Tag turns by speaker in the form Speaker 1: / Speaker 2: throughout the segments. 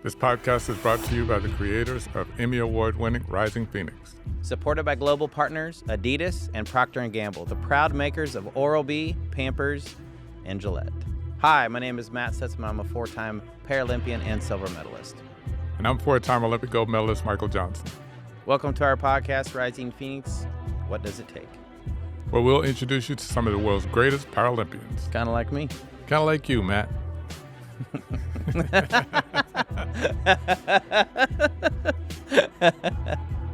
Speaker 1: This podcast is brought to you by the creators of Emmy Award winning Rising Phoenix.
Speaker 2: Supported by global partners Adidas and Procter Gamble, the proud makers of Oral-B, Pampers, and Gillette. Hi, my name is Matt Stutzman. I'm a four-time Paralympian and silver medalist.
Speaker 1: And I'm four-time Olympic gold medalist Michael Johnson.
Speaker 2: Welcome to our podcast, Rising Phoenix. What does it take?
Speaker 1: Where we'll introduce you to some of the world's greatest Paralympians.
Speaker 2: Kind of like me.
Speaker 1: Kind of like you, Matt.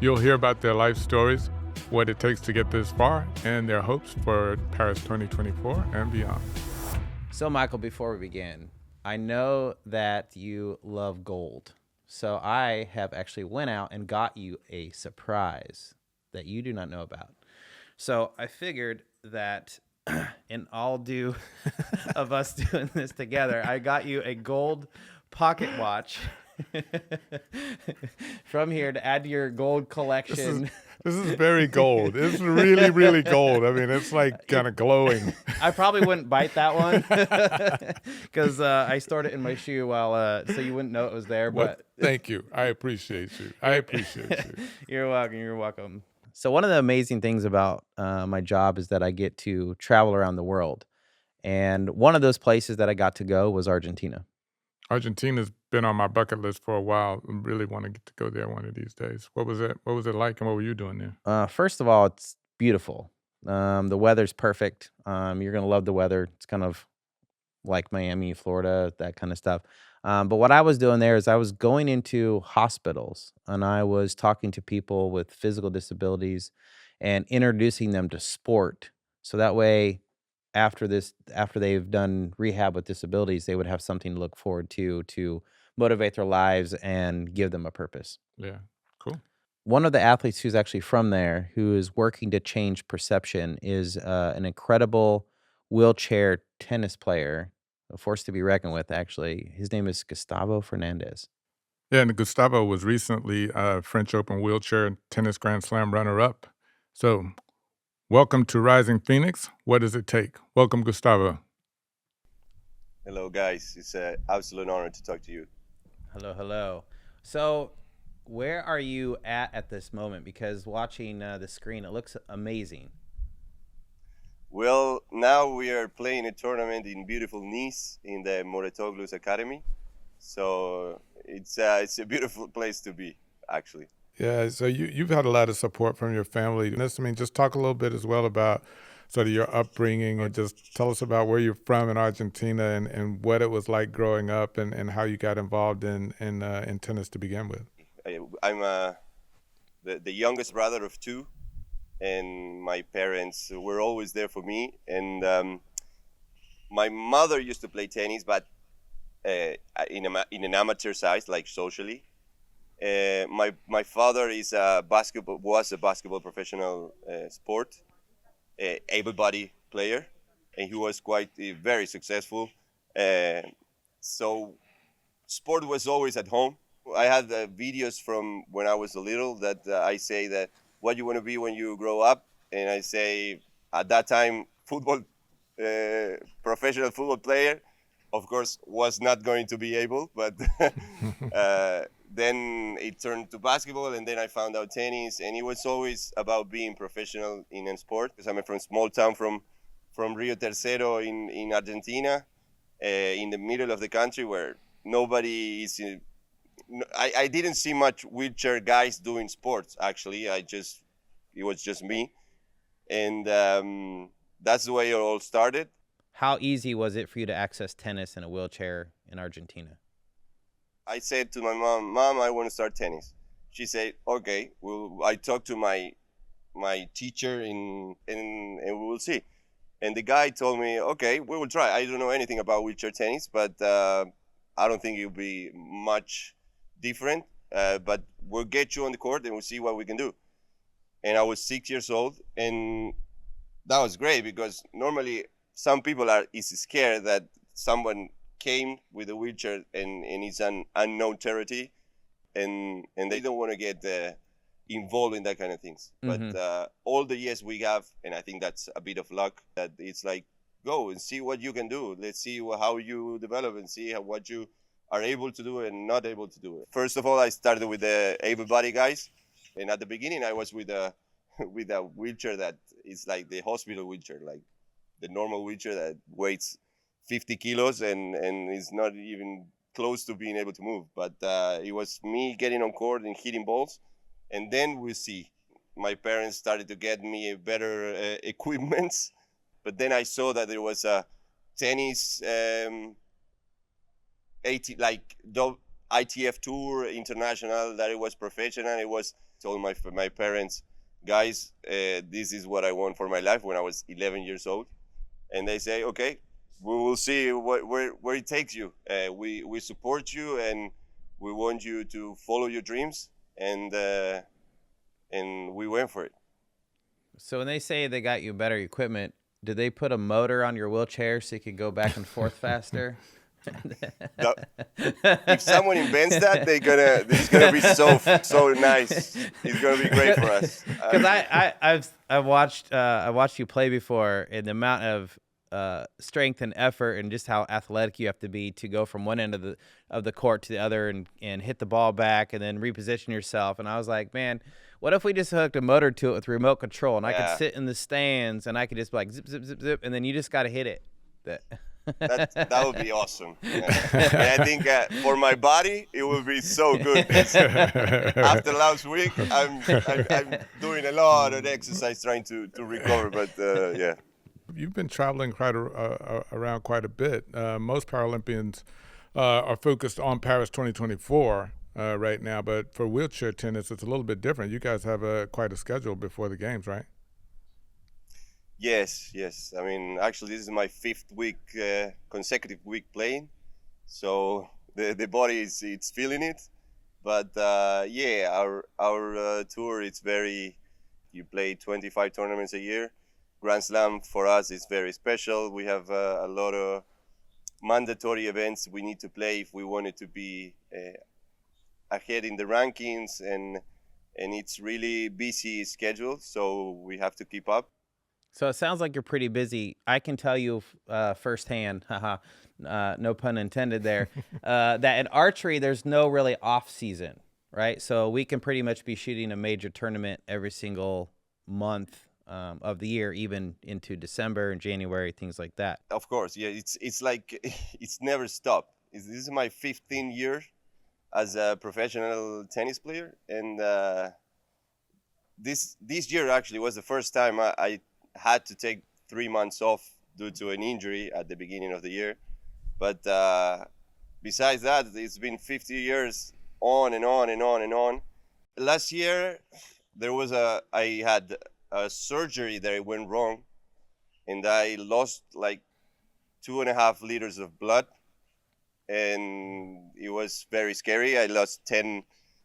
Speaker 1: You'll hear about their life stories, what it takes to get this far, and their hopes for Paris 2024 and beyond.
Speaker 2: So, Michael, before we begin, I know that you love gold. So I have actually went out and got you a surprise that you do not know about. So I figured that in all due of us doing this together, I got you a gold pocket watch from here to add to your gold collection.
Speaker 1: This is very gold. It's really, really gold. I mean, it's like kind of glowing.
Speaker 2: I probably wouldn't bite that one because I stored it in my shoe while so you wouldn't know it was there. But
Speaker 1: thank you. I appreciate you.
Speaker 2: You're welcome. You're welcome. So one of the amazing things about my job is that I get to travel around the world. And one of those places that I got to go was Argentina.
Speaker 1: Argentina's been on my bucket list for a while. I really want to get to go there one of these days. What was it? What was it like, and what were you doing there?
Speaker 2: First of all, it's beautiful. The weather's perfect. You're gonna love the weather. It's kind of like Miami, Florida, that kind of stuff. But what I was doing there is I was going into hospitals and I was talking to people with physical disabilities and introducing them to sport. So that way, after they've done rehab with disabilities, they would have something to look forward to motivate their lives and give them a purpose.
Speaker 1: Yeah, cool.
Speaker 2: One of the athletes who's actually from there, who is working to change perception, is an incredible wheelchair tennis player, a force to be reckoned with, actually. His name is Gustavo Fernández.
Speaker 1: Yeah, and Gustavo was recently French Open wheelchair tennis Grand Slam runner-up. So welcome to Rising Phoenix. What does it take? Welcome, Gustavo.
Speaker 3: Hello, guys. It's an absolute honor to talk to you.
Speaker 2: Hello. So where are you at this moment? Because watching the screen, it looks amazing.
Speaker 3: Well, now we are playing a tournament in beautiful Nice in the Moretoglu's Academy. So it's a beautiful place to be, actually.
Speaker 1: Yeah, so you've had a lot of support from your family. Just talk a little bit as well about sort of your upbringing and just tell us about where you're from in Argentina and what it was like growing up and how you got involved in tennis to begin with.
Speaker 3: I'm the youngest brother of two, and my parents were always there for me. And my mother used to play tennis, but in an amateur size, like socially. My father was a basketball professional sport, able-bodied player, and he was very successful. So sport was always at home. I had videos from when I was little that I say that what you want to be when you grow up, and I say at that time football, professional football player. Of course, was not going to be able, but then it turned to basketball, and then I found out tennis, and it was always about being professional in a sport. Because I'm from a small town from Rio Tercero in Argentina, in the middle of the country where nobody is. I didn't see much wheelchair guys doing sports. Actually, it was just me, and that's the way it all started.
Speaker 2: How easy was it for you to access tennis in a wheelchair in Argentina?
Speaker 3: I said to my Mom, I want to start tennis. She said, okay. Well, I talked to my teacher and we will see. And the guy told me, okay, we will try. I don't know anything about wheelchair tennis, but I don't think it'll be much different. But we'll get you on the court and we'll see what we can do. And I was 6 years old, and that was great because normally some people is scared that someone came with a wheelchair and it's an unknown territory, and they don't want to get involved in that kind of things. Mm-hmm. But all the years we have, and I think that's a bit of luck, that it's like, go and see what you can do. Let's see how you develop and see what you are able to do it and not able to do it. First of all, I started with the able-bodied guys, and at the beginning, I was with a with a wheelchair that is like the hospital wheelchair, like the normal wheelchair that weighs 50 kilos and is not even close to being able to move. But it was me getting on court and hitting balls, and then we see. My parents started to get me better equipments, but then I saw that there was a tennis ITF Tour International, that it was professional. It was told my parents, guys, this is what I want for my life when I was 11 years old, and they say, okay, we will see where it takes you. We support you and we want you to follow your dreams, and we went for it.
Speaker 2: So when they say they got you better equipment, did they put a motor on your wheelchair so you could go back and forth faster?
Speaker 3: If someone invents that, it's gonna be so nice. It's gonna be great for us.
Speaker 2: Because I watched you play before, and the amount of strength and effort and just how athletic you have to be to go from one end of the court to the other and hit the ball back and then reposition yourself. And I was like, man, what if we just hooked a motor to it with remote control, and I could sit in the stands and I could just be like zip zip zip zip, and then you just got to hit it.
Speaker 3: That would be awesome. Yeah. And I think for my body, it would be so good. After last week, I'm doing a lot of exercise trying to recover, but yeah.
Speaker 1: You've been traveling around quite a bit. Most Paralympians are focused on Paris 2024 right now, but for wheelchair tennis, it's a little bit different. You guys have quite a schedule before the games, right?
Speaker 3: Yes. I mean, actually, this is my fifth week, consecutive week playing, so the body it's feeling it. But yeah, our tour, it's you play 25 tournaments a year. Grand Slam for us is very special. We have a lot of mandatory events we need to play if we wanted to be ahead in the rankings, and it's really busy schedule, so we have to keep up.
Speaker 2: So it sounds like you're pretty busy. I can tell you firsthand, no pun intended there, that in archery there's no really off season, right? So we can pretty much be shooting a major tournament every single month of the year, even into December and January, things like that.
Speaker 3: Of course, yeah. It's like it's never stopped. This is my 15th year as a professional tennis player, and this year actually was the first time I had to take 3 months off due to an injury at the beginning of the year. But besides that, it's been 50 years on and on and on and on. Last year, I had a surgery that went wrong, and I lost like 2.5 liters of blood, and it was very scary. I lost 10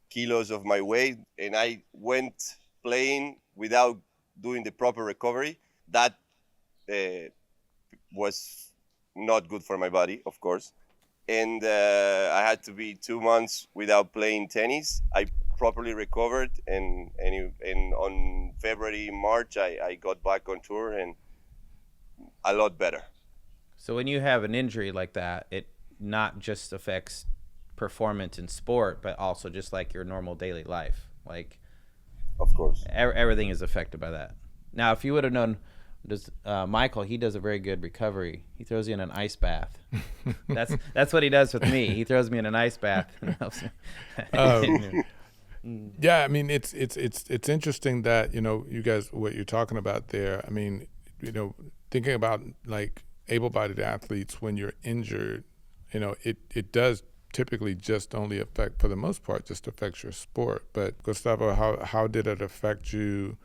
Speaker 3: kilos of my weight, and I went playing without doing the proper recovery. That was not good for my body, of course. And I had to be 2 months without playing tennis. I properly recovered, and on February, March, I got back on tour, and a lot better.
Speaker 2: So when you have an injury like that, it not just affects performance in sport, but also just like your normal daily life. Like,
Speaker 3: of course,
Speaker 2: everything is affected by that. Now, if you would have known, Michael, he does a very good recovery. He throws you in an ice bath. That's what he does with me. He throws me in an ice bath.
Speaker 1: Yeah, I mean, it's interesting that, you guys, what you're talking about there. I mean, thinking about like able-bodied athletes, when you're injured, it does typically just only affect, for the most part, just affects your sport. But Gustavo, how did it affect you,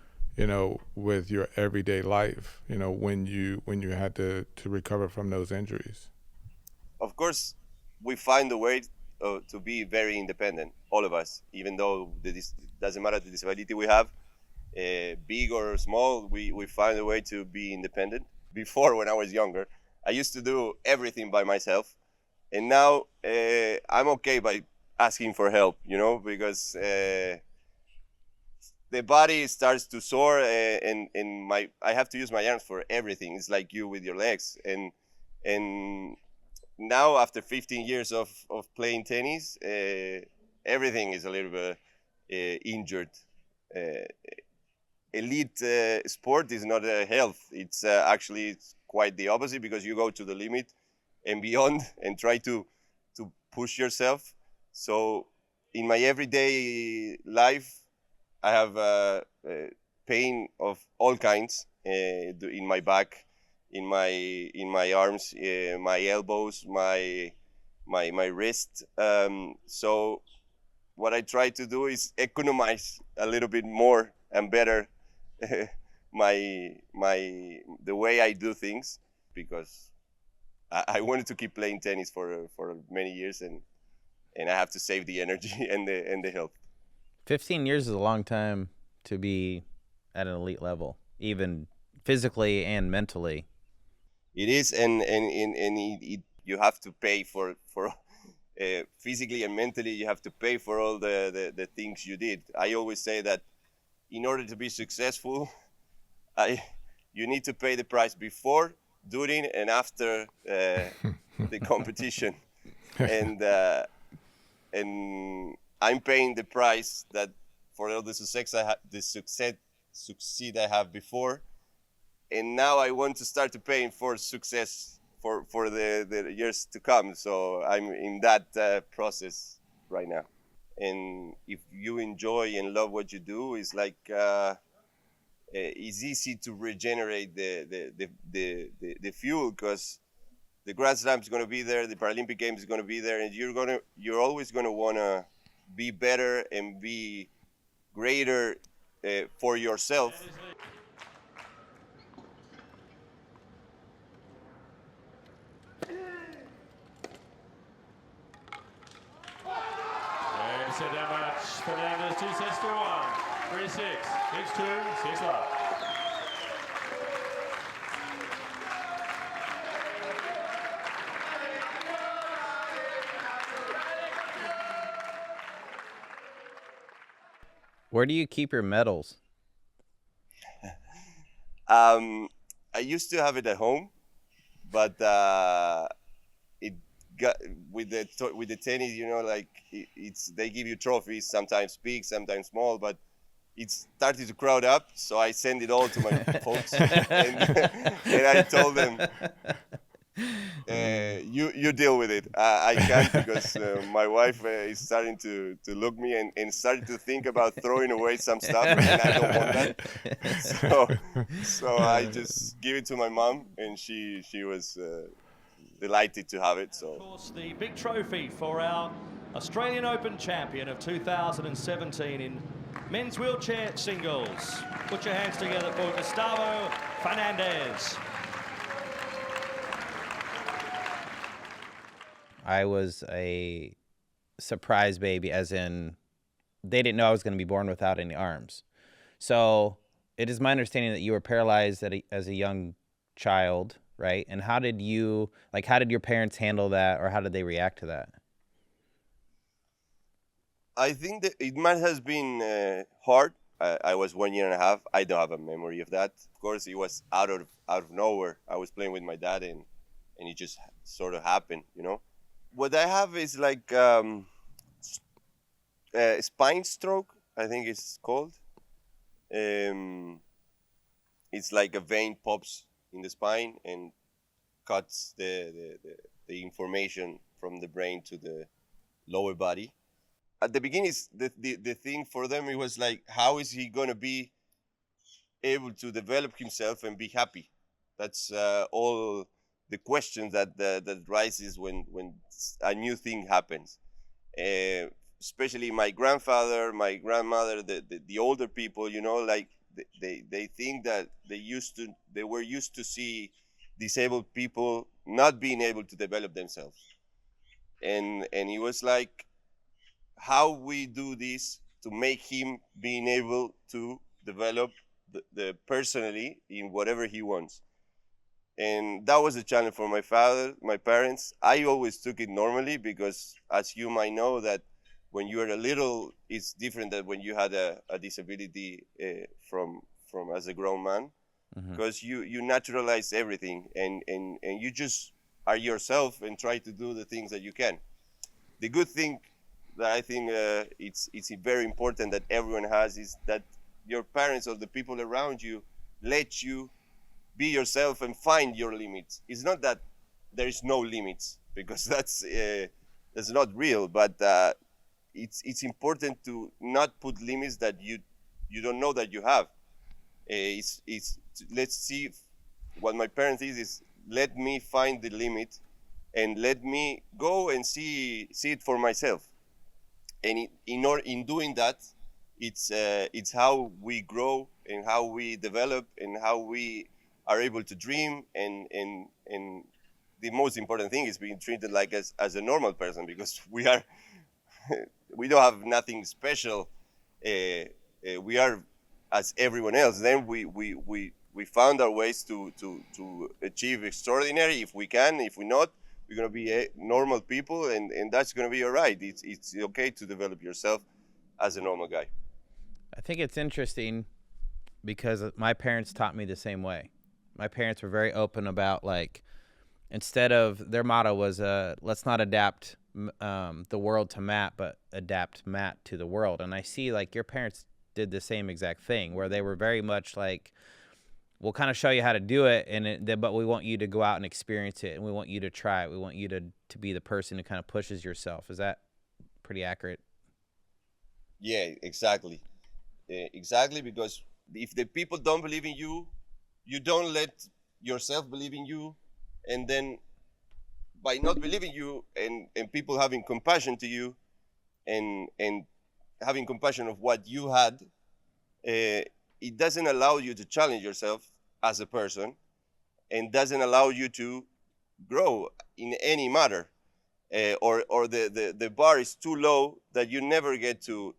Speaker 1: with your everyday life, when you had to recover from those injuries?
Speaker 3: Of course, we find a way to be very independent, all of us, even though it doesn't matter the disability we have, big or small, we find a way to be independent. Before, when I was younger, I used to do everything by myself, and now I'm okay by asking for help, because the body starts to sore, and I have to use my arms for everything. It's like you with your legs, and now after 15 years of playing tennis, everything is a little bit injured. Elite sport is not health. It's actually it's quite the opposite, because you go to the limit and beyond and try to push yourself. So in my everyday life, I have pain of all kinds in my back, in my arms, my elbows, my wrist. So what I try to do is economize a little bit more and better the way I do things, because I wanted to keep playing tennis for many years, and I have to save the energy and the health.
Speaker 2: 15 years is a long time to be at an elite level, even physically and mentally.
Speaker 3: It is, and you have to pay for physically and mentally. You have to pay for all the things you did. I always say that in order to be successful, you need to pay the price before, during, and after the competition, and I'm paying the price that for all the success succeed I have before, and now I want to start to paying for success for the years to come. So I'm in that process right now. And if you enjoy and love what you do, it's like it's easy to regenerate the fuel, because the Grand Slam is going to be there, the Paralympic Games is going to be there, and you're always going to want to be better and be greater for yourself.
Speaker 4: Set that match. Fernandez 2 sets to 1. 3-6. 6-2. 6 love.
Speaker 2: Where do you keep your medals?
Speaker 3: I used to have it at home, but it got with the tennis, you know, like it's they give you trophies, sometimes big, sometimes small, but it started to crowd up, so I send it all to my folks, and I told them, you deal with it. I can't, because my wife is starting to look me and starting to think about throwing away some stuff, and I don't want that. So I just give it to my mom, and she was delighted to have it. So
Speaker 4: of course, the big trophy for our Australian Open champion of 2017 in men's wheelchair singles. Put your hands together for Gustavo Fernández.
Speaker 2: I was a surprise baby, as in they didn't know I was going to be born without any arms. So it is my understanding that you were paralyzed as a young child, right? And how did your parents handle that, or how did they react to that?
Speaker 3: I think that it might have been hard. I was 1 year and a half. I don't have a memory of that. Of course, it was out of nowhere. I was playing with my dad, and it just sort of happened, you know. What I have is like spine stroke, I think it's called. It's like a vein pops in the spine and cuts the information from the brain to the lower body. At the beginning, the thing for them, it was like, how is he going to be able to develop himself and be happy? That's all the questions that rises when a new thing happens. Especially my grandfather, my grandmother, the older people, you know, like they think that they were used to see disabled people not being able to develop themselves. And it was like, how we do this to make him being able to develop the personally in whatever he wants. And that was a challenge for my parents. I always took it normally, because as you might know, that when you are a little, it's different than when you had a disability from as a grown man, because you naturalize everything, and you just are yourself and try to do the things that you can. The good thing that I think it's very important that everyone has is that your parents or the people around you let you be yourself and find your limits. It's not that there is no limits, because that's not real, but it's important to not put limits that you don't know that you have. Let's see, what my parents is let me find the limit and let me go and see it for myself. And in doing that, it's how we grow and how we develop and how we are able to dream, and the most important thing is being treated like as a normal person, because we don't have nothing special. We are as everyone else. Then we found our ways to achieve extraordinary. If we can, if we not, we're gonna be normal people, and that's gonna be all right. It's okay to develop yourself as a normal guy.
Speaker 2: I think it's interesting because my parents taught me the same way. My parents were very open about, like, instead of, their motto was, let's not adapt the world to Matt, but adapt Matt to the world. And I see, like, your parents did the same exact thing, where they were very much like, we'll kind of show you how to do it, but we want you to go out and experience it, and we want you to try it. We want you to be the person who kind of pushes yourself. Is that pretty accurate?
Speaker 3: Yeah, exactly. Exactly, because if the people don't believe in you, you don't let yourself believe in you, and then by not believing you and people having compassion to you and having compassion of what you had, it doesn't allow you to challenge yourself as a person, and doesn't allow you to grow in any matter, or the bar is too low that you never get to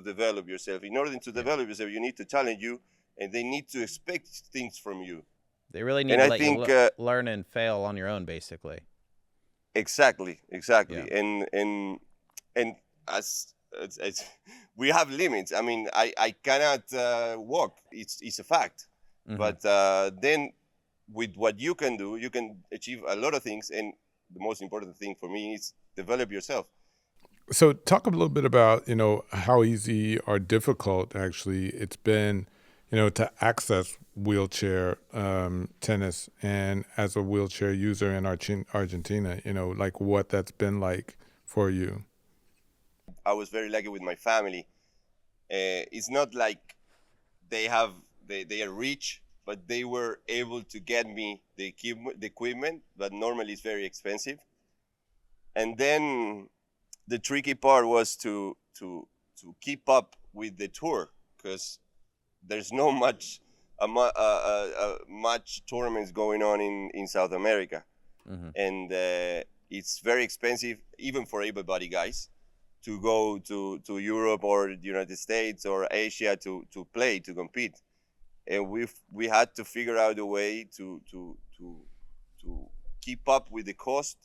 Speaker 3: develop yourself. In order to develop yourself, you need to challenge you, and they need to expect things from you.
Speaker 2: They really need to let you learn and fail on your own, basically.
Speaker 3: Exactly.
Speaker 2: Yeah.
Speaker 3: And as we have limits. I mean, I cannot walk. It's a fact. Mm-hmm. But then with what you can do, you can achieve a lot of things. And the most important thing for me is develop yourself.
Speaker 1: So talk a little bit about, how easy or difficult actually it's been, to access wheelchair tennis, and as a wheelchair user in Argentina, like what that's been like for you.
Speaker 3: I was very lucky with my family. It's not like they are rich, but they were able to get me the equipment, but normally it's very expensive. And then the tricky part was to keep up with the tour, because there's no much tournaments going on in South America. Mm-hmm. And it's very expensive, even for able-bodied guys, to go to Europe or the United States or Asia to compete. And we had to figure out a way to keep up with the cost,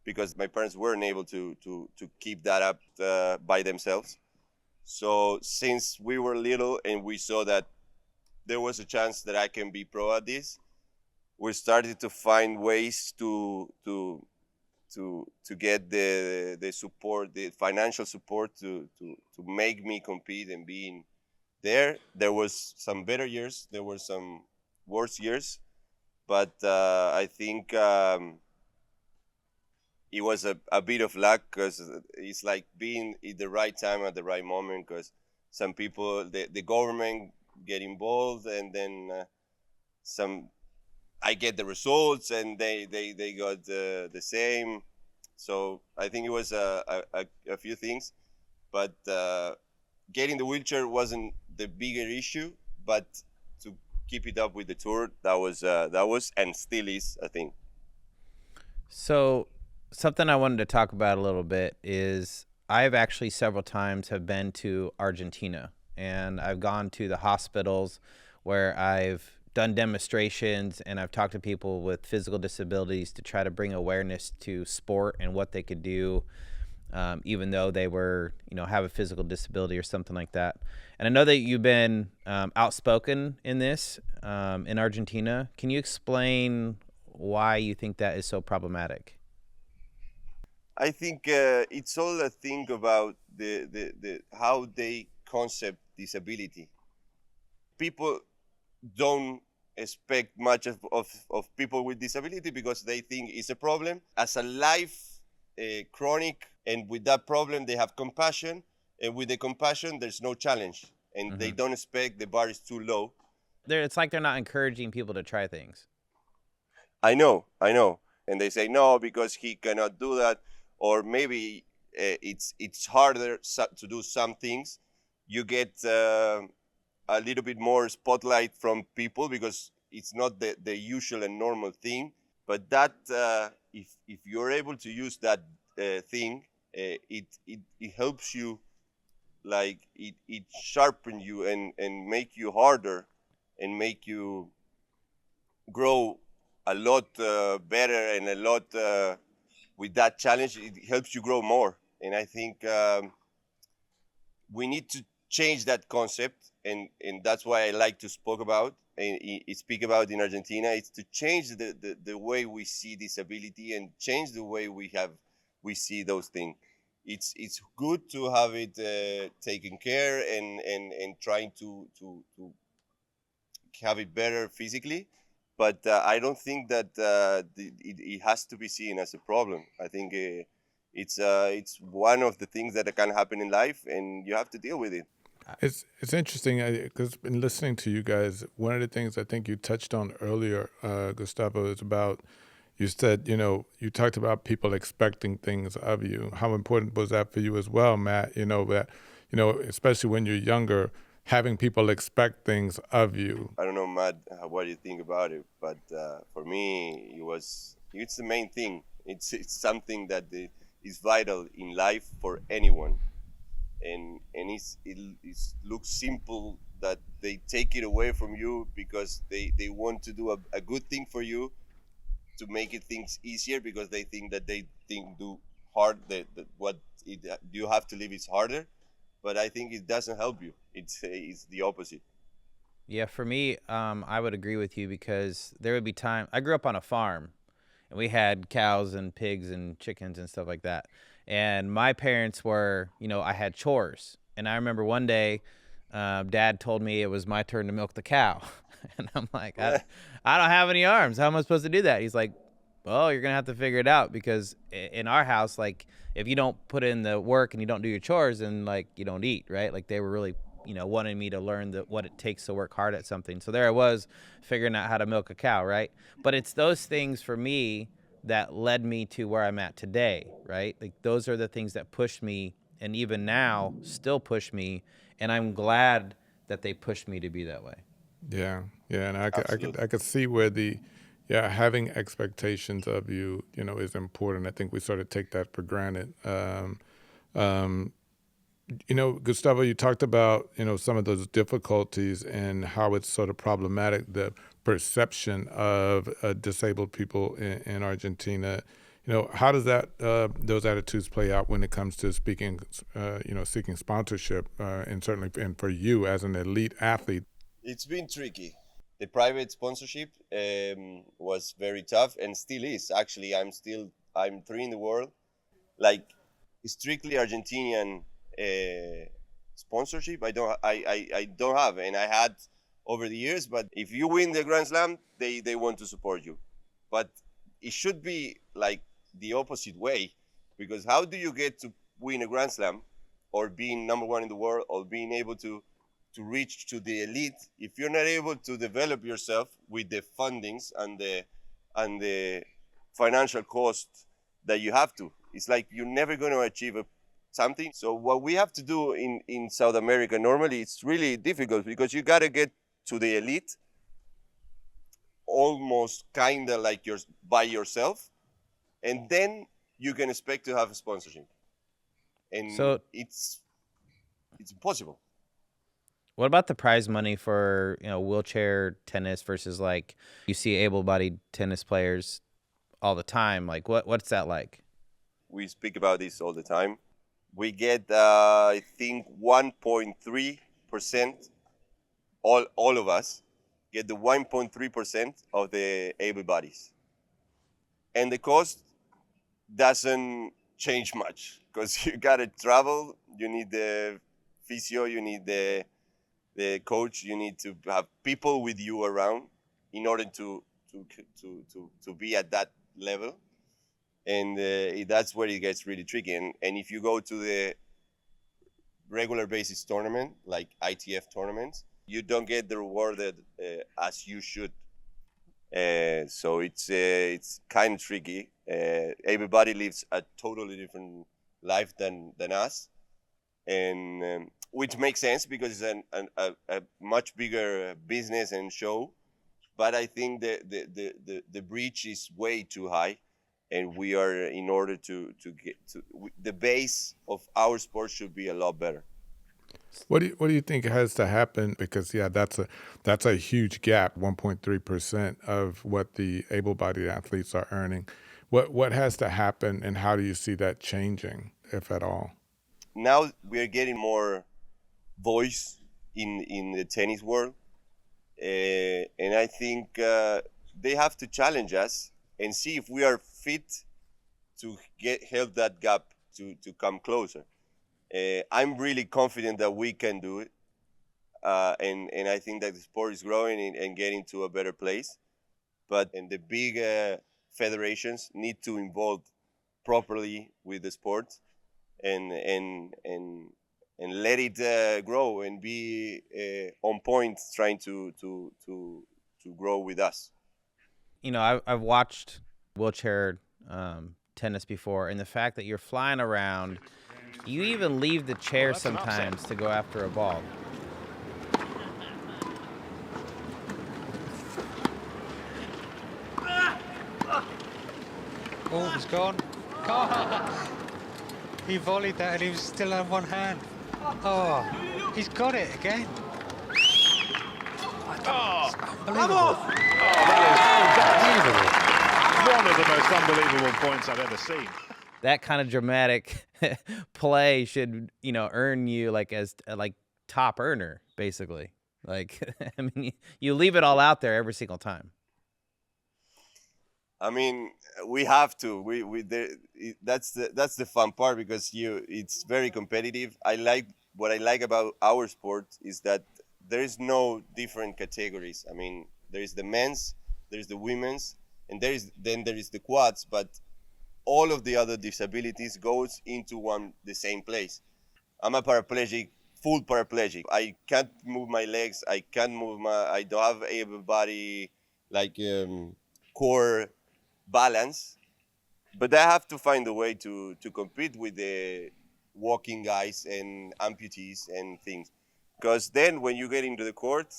Speaker 3: because my parents weren't able to keep that up by themselves. So since we were little and we saw that there was a chance that I can be pro at this, we started to find ways to get the support, the financial support to make me compete and be in there. There was some better years, there were some worse years, but I think it was a bit of luck, because it's like being at the right time at the right moment, because some people, the government get involved, and then I get the results and they got the same. So I think it was a few things, but getting the wheelchair wasn't the bigger issue, but to keep it up with the tour, that was and still is, I think.
Speaker 2: So something I wanted to talk about a little bit is I've actually several times have been to Argentina, and I've gone to the hospitals where I've done demonstrations, and I've talked to people with physical disabilities to try to bring awareness to sport and what they could do, even though they were, have a physical disability or something like that. And I know that you've been outspoken in this in Argentina. Can you explain why you think that is so problematic.
Speaker 3: I think it's all a thing about the how they concept disability. People don't expect much of people with disability because they think it's a problem. As a life, chronic, and with that problem, they have compassion. And with the compassion, there's no challenge. And they don't expect the bar is too low.
Speaker 2: It's like they're not encouraging people to try things.
Speaker 3: I know. And they say, no, because he cannot do that. Or maybe it's harder to do some things. You get a little bit more spotlight from people because it's not the usual and normal thing. But that if you're able to use that thing, it helps you, like it sharpen you and make you harder and make you grow a lot better and a lot with that challenge. It helps you grow more. And I think we need to change that concept, and that's why I like to speak about in Argentina. It's to change the way we see disability and change the way we see those things. It's good to have it taken care and trying to have it better physically, but I don't think that it has to be seen as a problem. I think it's one of the things that can happen in life, and you have to deal with it.
Speaker 1: It's interesting because in listening to you guys, one of the things I think you touched on earlier, Gustavo, is about, you said, you talked about people expecting things of you. How important was that for you as well, Matt? That, especially when you're younger, having people expect things of you.
Speaker 3: I don't know, Matt, what you think about it, but for me, it's the main thing. It's something that is vital in life for anyone. And it looks simple that they take it away from you because they want to do a good thing for you, to make it things easier, because they think that they do hard, that what you have to live is harder. But I think it doesn't help you. It's the opposite.
Speaker 2: Yeah, for me, I would agree with you, because there would be time. I grew up on a farm, and we had cows and pigs and chickens and stuff like that. And my parents were, I had chores. And I remember one day, Dad told me it was my turn to milk the cow. And I'm like, I don't have any arms. How am I supposed to do that? He's like, well, you're going to have to figure it out, because in our house, like, if you don't put in the work and you don't do your chores, then, like, you don't eat, right? Like, they were really, wanting me to learn what it takes to work hard at something. So there I was figuring out how to milk a cow, right? But it's those things for me that led me to where I'm at today, right? Like, those are the things that pushed me, and even now still push me, and I'm glad that they pushed me to be that way.
Speaker 1: Yeah, and I could see where having expectations of you, is important. I think we sort of take that for granted. Gustavo, you talked about, some of those difficulties and how it's sort of problematic, the perception of disabled people in Argentina. How does those attitudes play out when it comes to seeking sponsorship, and certainly for you as an elite athlete?
Speaker 3: It's been tricky. The private sponsorship was very tough, and still is. Actually, I'm 3 in the world. Like, strictly Argentinian sponsorship, I don't have, and I had over the years. But if you win the Grand Slam, they want to support you. But it should be like the opposite way, because how do you get to win a Grand Slam, or being number 1 in the world, or being able to reach to the elite, if you're not able to develop yourself with the fundings and the financial cost that you have to? It's like you're never going to achieve something. So what we have to do in South America, normally it's really difficult, because you got to get to the elite almost kind of like by yourself, and then you can expect to have a sponsorship. And so it's impossible.
Speaker 2: What about the prize money for, wheelchair tennis versus, like, you see able-bodied tennis players all the time? Like, what's that like?
Speaker 3: We speak about this all the time. We get, I think, 1.3%. All of us get the 1.3% of the able bodies. and the cost doesn't change much because you gotta travel. You need the physio, you need the coach, you need to have people with you around in order to be at that level, and that's where it gets really tricky. And if you go to the regular basis tournament like ITF tournaments, you don't get the rewarded as you should. So it's kind of tricky. Everybody lives a totally different life than us, and which makes sense because it's a much bigger business and show. But I think the breach is way too high, and we are, in order to get to the base of our sport should be a lot better.
Speaker 1: What do you think has to happen? Because that's a huge gap, 1.3% of what the able-bodied athletes are earning. What has to happen, and how do you see that changing, if at all?
Speaker 3: Now we are getting more voice in the tennis world, and I think they have to challenge us and see if we are fit to help that gap to come closer. I'm really confident that we can do it, and I think that the sport is growing and getting to a better place. And the big federations need to involve properly with the sport and let it grow and be on point, trying to grow with us.
Speaker 2: You know, I've watched wheelchair tennis before, and the fact that you're flying around, you even leave the chair sometimes to go after a ball.
Speaker 5: Oh, he's gone. He volleyed that and he was still on one hand. Oh, he's got it again. Unbelievable.
Speaker 6: One of the most unbelievable points I've ever seen.
Speaker 2: That kind of dramatic play should, earn you as top earner, basically. I mean, you leave it all out there every single time.
Speaker 3: I mean, we have to. That's the fun part, because it's very competitive. What I like about our sport is that there is no different categories. I mean, there is the men's, there is the women's, and there is the quads, but all of the other disabilities goes into the same place. I'm a paraplegic, full paraplegic. I can't move my legs. I don't have able body core balance, but I have to find a way to compete with the walking guys and amputees and things. Because then when you get into the court,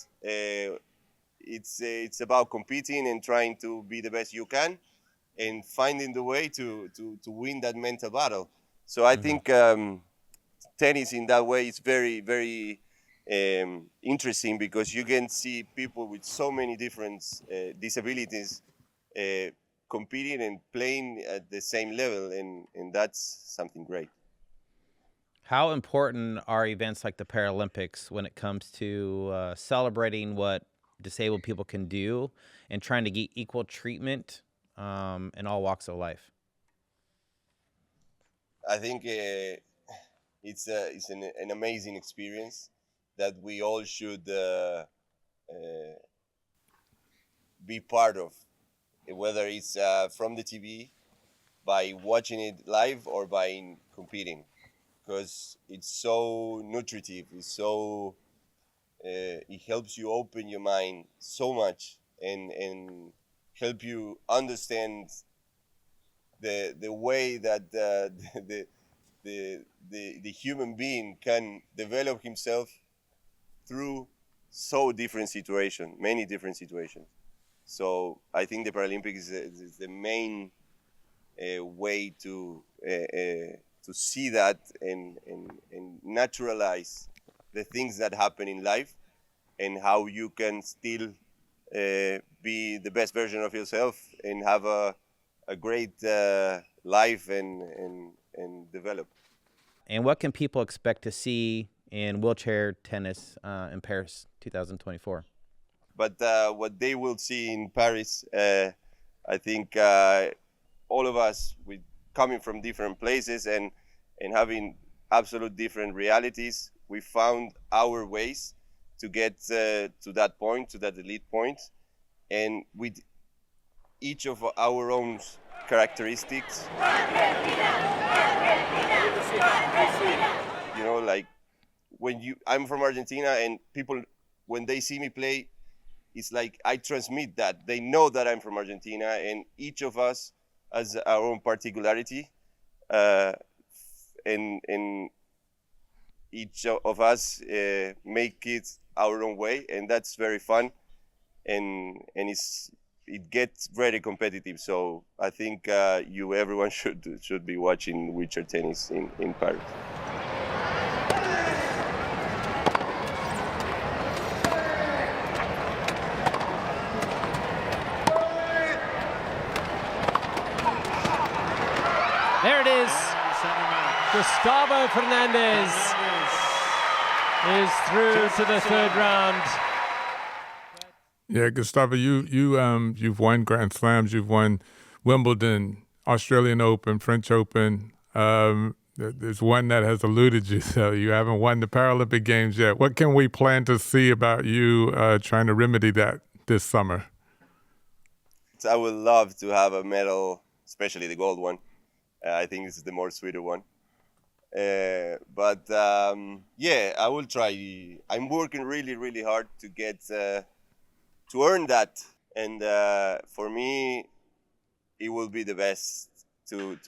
Speaker 3: it's about competing and trying to be the best you can and finding the way to win that mental battle. So I think tennis in that way is very, very interesting, because you can see people with so many different disabilities competing and playing at the same level, and that's something great.
Speaker 2: How important are events like the Paralympics when it comes to celebrating what disabled people can do and trying to get equal treatment in all walks of life?
Speaker 3: I think it's an amazing experience that we all should be part of, whether it's from the TV, by watching it live, or by competing, because it's so nutritive. It's so it helps you open your mind so much and help you understand the way that the human being can develop himself through many different situations. So I think the Paralympics is the main way to see that and naturalize the things that happen in life, and how you can still be the best version of yourself and have a great life and develop.
Speaker 2: And what can people expect to see in wheelchair tennis in Paris 2024?
Speaker 3: But what they will see in Paris, I think all of us with coming from different places and having absolute different realities, we found our ways to get to that point, to that elite point, and with each of our own characteristics. You know, like I'm from Argentina, and people, when they see me play, it's like I transmit that. They know that I'm from Argentina, and each of us has our own particularity, and each of us make it our own way, and that's very fun, and it gets very competitive. So I think everyone should be watching wheelchair tennis in Paris.
Speaker 7: There it is. Gustavo Fernández is through to the third round.
Speaker 1: Yeah, Gustavo, you've won Grand Slams, you've won Wimbledon, Australian Open, French Open. There's one that has eluded you, so you haven't won the Paralympic Games yet. What can we plan to see about you trying to remedy that this summer?
Speaker 3: I would love to have a medal, especially the gold one. I think this is the more sweeter one. But I will try. I'm working really, really hard to get to earn that, and for me, it will be the best to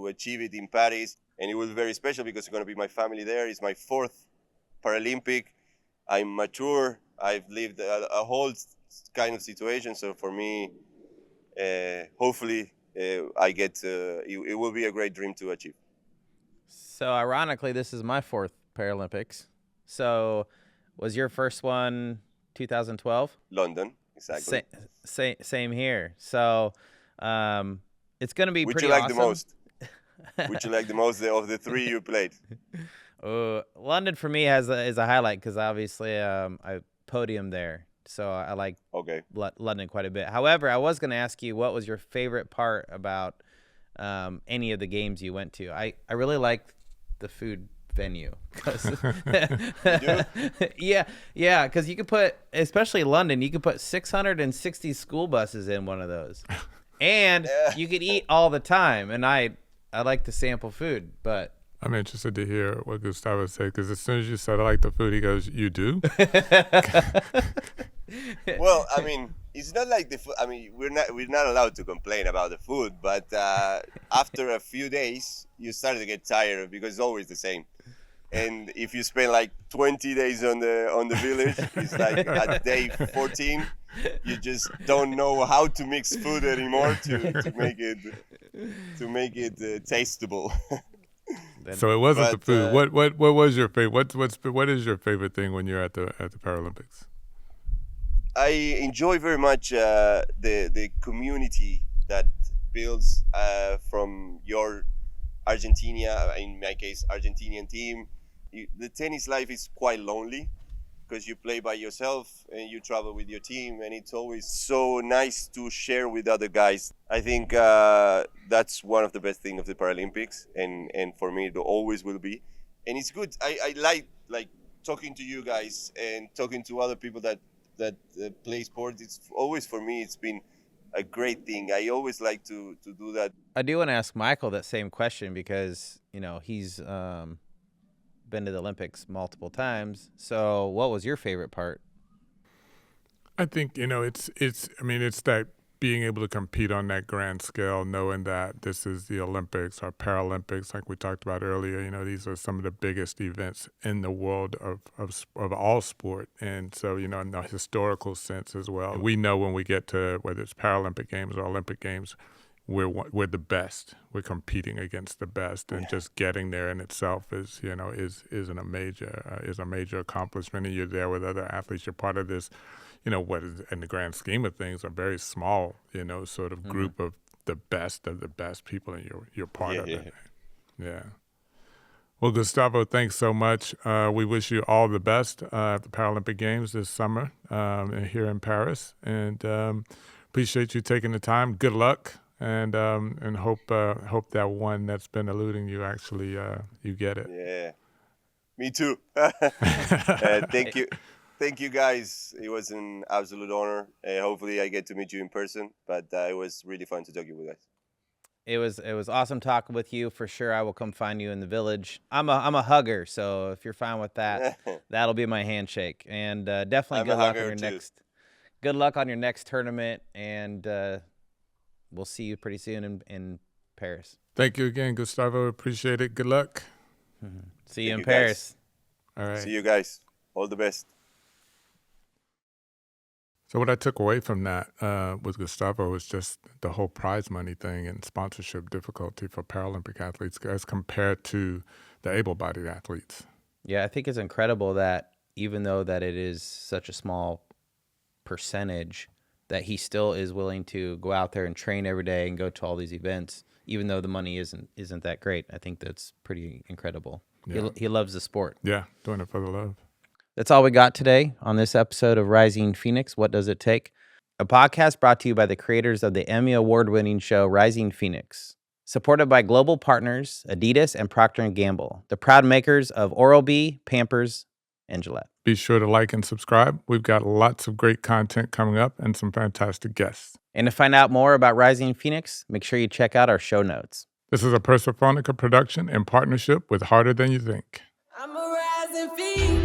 Speaker 3: achieve it in Paris, and it will be very special because it's going to be my family there. It's my 4th Paralympic. I'm mature. I've lived a whole kind of situation, so for me, hopefully, I get it will be a great dream to achieve.
Speaker 2: So ironically, this is my 4th Paralympics. So was your first one 2012?
Speaker 3: London, exactly.
Speaker 2: Same here. So it's going to be
Speaker 3: Which
Speaker 2: pretty
Speaker 3: you like
Speaker 2: awesome.
Speaker 3: the most? Which you like the most of the 3 you played?
Speaker 2: London for me is a highlight because obviously I podiumed there. So I like London quite a bit. However, I was going to ask you, what was your favorite part about any of the games you went to? I really liked the food venue. Yeah, because you could put, especially London, you could put 660 school buses in one of those. And you could eat all the time. And I like to sample food, but
Speaker 1: I'm interested to hear what Gustavo said, because as soon as you said I like the food, he goes, "You do?"
Speaker 3: Well, I mean, it's not like the food. I mean, we're not allowed to complain about the food, but after a few days, you start to get tired because it's always the same. And if you spend like 20 days on the village, it's like at day 14, you just don't know how to mix food anymore to make it tastable.
Speaker 1: So it wasn't the food. What was your favorite? What is your favorite thing when you're at the Paralympics?
Speaker 3: I enjoy very much the community that builds from your Argentina, in my case, Argentinian team. The tennis life is quite lonely because you play by yourself and you travel with your team, and it's always so nice to share with other guys. I think that's one of the best things of the Paralympics, and for me it always will be. And it's good. I like talking to you guys and talking to other people that play sports. It's always, for me, it's been a great thing. I always like to do that.
Speaker 2: I do want to ask Michael that same question because, he's been to the Olympics multiple times. So what was your favorite part?
Speaker 1: I think, it's that being able to compete on that grand scale, knowing that this is the Olympics or Paralympics, like we talked about earlier. These are some of the biggest events in the world of all sport. And so, in the historical sense as well, we know when we get to whether it's Paralympic Games or Olympic Games, we're the best. We're competing against the best, and just getting there in itself is a major accomplishment. And you're there with other athletes. You're part of this, what is in the grand scheme of things a very small, sort of group of the best people, and you're part of it. Yeah. Well, Gustavo, thanks so much. We wish you all the best at the Paralympic Games this summer here in Paris, and appreciate you taking the time. Good luck. and hope that one that's been eluding you actually you get it.
Speaker 3: Yeah, me too. Thank you guys. It was an absolute honor. Hopefully I get to meet you in person, but it was really fun to talk to you guys.
Speaker 2: It was awesome talking with you. For sure, I will come find you in the village. I'm a hugger, so if you're fine with that, that'll be my handshake. And definitely good luck on your next tournament. And we'll see you pretty soon in Paris.
Speaker 1: Thank you again, Gustavo. Appreciate it. Good luck.
Speaker 2: See you in Paris.
Speaker 1: All right.
Speaker 3: See you guys. All the best.
Speaker 1: So what I took away from that with Gustavo was just the whole prize money thing and sponsorship difficulty for Paralympic athletes as compared to the able-bodied athletes.
Speaker 2: Yeah, I think it's incredible that even though that it is such a small percentage, that he still is willing to go out there and train every day and go to all these events, even though the money isn't that great. I think that's pretty incredible. Yeah. He loves the sport.
Speaker 1: Yeah, doing it for the love.
Speaker 2: That's all we got today on this episode of Rising Phoenix. What does it take? A podcast brought to you by the creators of the Emmy Award-winning show Rising Phoenix. Supported by global partners Adidas and Procter Gamble, the proud makers of Oral-B, Pampers, and Gillette.
Speaker 1: Be sure to like and subscribe. We've got lots of great content coming up and some fantastic guests.
Speaker 2: And to find out more about Rising Phoenix, make sure you check out our show notes.
Speaker 1: This is a Persephonica production in partnership with Harder Than You Think.
Speaker 8: I'm a rising phoenix.